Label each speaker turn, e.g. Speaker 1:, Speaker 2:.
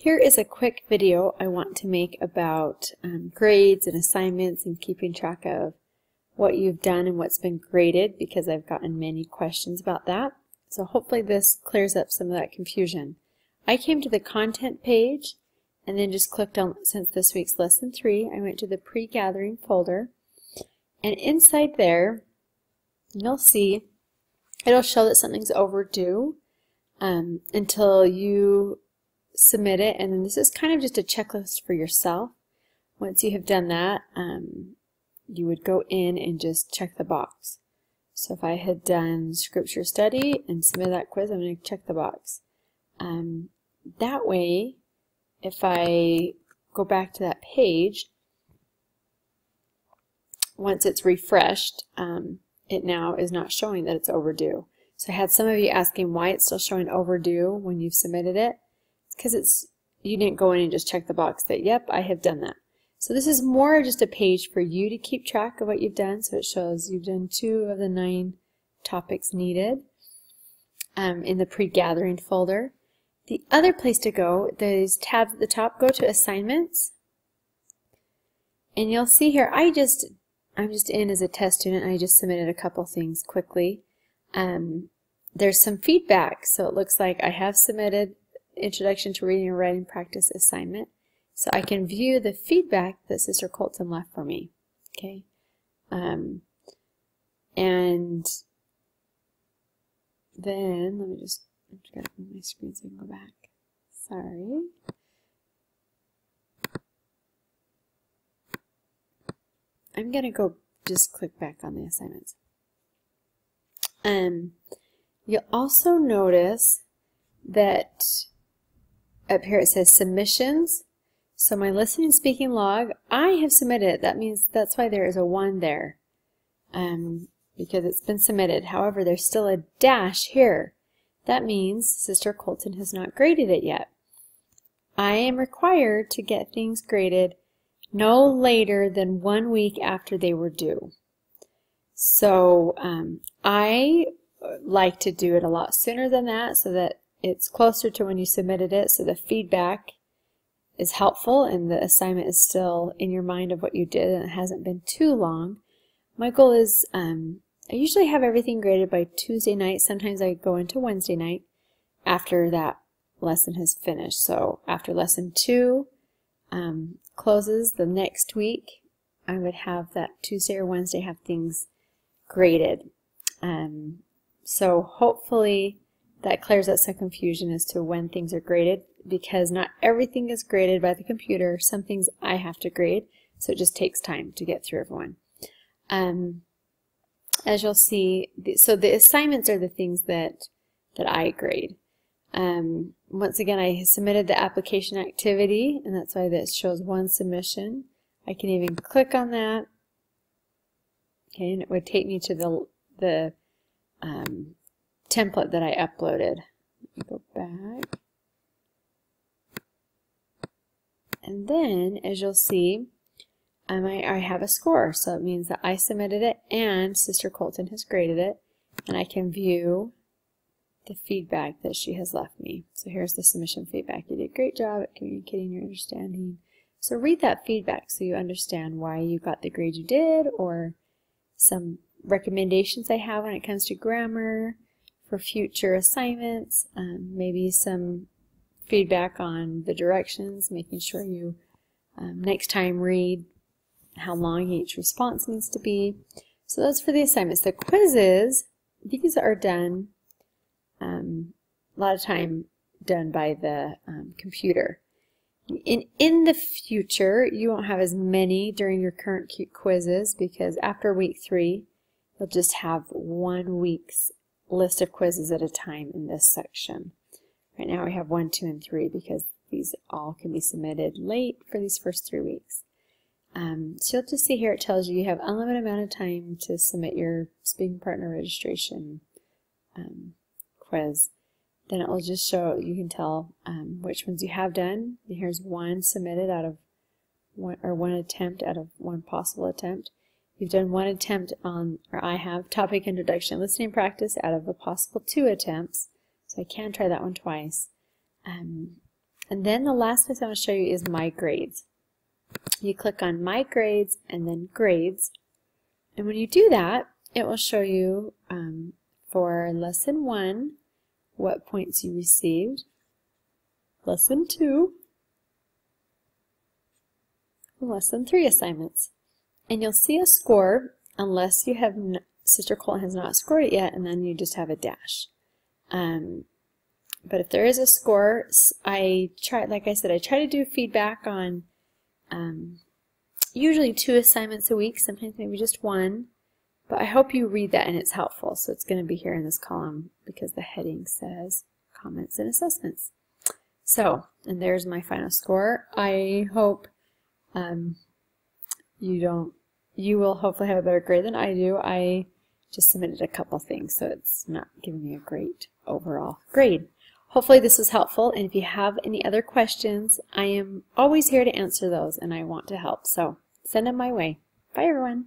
Speaker 1: Here is a quick video I want to make about grades and assignments and keeping track of what you've done and what's been graded, because I've gotten many questions about that. So hopefully this clears up some of that confusion. I came to the content page and then just clicked on, since this week's lesson 3, I went to the pre-gathering folder, and inside there you'll see it'll show that something's overdue until you submit it, and then this is kind of just a checklist for yourself. Once you have done that, you would go in and just check the box. So if I had done scripture study and submitted that quiz, I'm going to check the box. That way, if I go back to that page, once it's refreshed, it now is not showing that it's overdue. So I had some of you asking why it's still showing overdue when you've submitted it. Because you didn't go in and just check the box that, yep, I have done that. So this is more just a page for you to keep track of what you've done. So it shows you've done 2 of the 9 topics needed in the pre-gathering folder. The other place to go, there's tabs at the top. Go to assignments, and you'll see here I'm just in as a test student. I just submitted a couple things quickly. There's some feedback, so it looks like I have submitted Introduction to Reading and Writing Practice assignment, so I can view the feedback that Sister Colton left for me. Okay, and then let me just, I'm just gonna move my screen so I can go back. Sorry. I'm gonna go just click back on the assignments. You'll also notice that up here it says submissions. So my listening and speaking log, I have submitted it. That means that's why there is a 1 there, because it's been submitted. However, there's still a dash here. That means Sister Colton has not graded it yet. I am required to get things graded no later than 1 week after they were due. So I like to do it a lot sooner than that, so that it's closer to when you submitted it, so the feedback is helpful and the assignment is still in your mind of what you did and it hasn't been too long. My goal is, I usually have everything graded by Tuesday night. Sometimes I go into Wednesday night after that lesson has finished. So after lesson 2 closes the next week, I would have that Tuesday or Wednesday have things graded. So hopefully that clears up some confusion as to when things are graded, because not everything is graded by the computer. Some things I have to grade, so it just takes time to get through everyone. As you'll see, so the assignments are the things that I grade. Once again, I submitted the application activity, and that's why this shows 1 submission. I can even click on that, okay, and it would take me to the template that I uploaded. Let me go back. And then, as you'll see, I have a score. So it means that I submitted it and Sister Colton has graded it. And I can view the feedback that she has left me. So here's the submission feedback. You did a great job at communicating your understanding. So read that feedback so you understand why you got the grade you did, or some recommendations I have when it comes to grammar for future assignments, maybe some feedback on the directions, making sure you next time read how long each response needs to be. So that's for the assignments. The quizzes, these are done, a lot of time done by the computer. In the future, you won't have as many during your current quizzes, because after week 3, you'll just have 1 week's list of quizzes at a time in this section. Right now we have 1, 2, and 3 because these all can be submitted late for these first 3 weeks. So you'll just see here it tells you have unlimited amount of time to submit your speaking partner registration quiz. Then it will just show, you can tell which ones you have done. And here's 1 submitted out of 1 attempt out of 1 possible attempt. You've done 1 attempt on, or I have, topic introduction listening practice out of a possible 2 attempts. So I can try that one twice. And then the last place I want to show you is My Grades. You click on My Grades and then Grades. And when you do that, it will show you for Lesson 1 what points you received, Lesson 2, and Lesson 3 assignments. And you'll see a score unless you have Sister Colton has not scored it yet, and then you just have a dash. But if there is a score, like I said, I try to do feedback on usually 2 assignments a week, sometimes maybe just 1. But I hope you read that and it's helpful. So it's going to be here in this column because the heading says Comments and Assessments. So, and there's my final score. I hope you will hopefully have a better grade than I do. I just submitted a couple things, so it's not giving me a great overall grade. Hopefully this was helpful, and if you have any other questions, I am always here to answer those, and I want to help. So send them my way. Bye, everyone.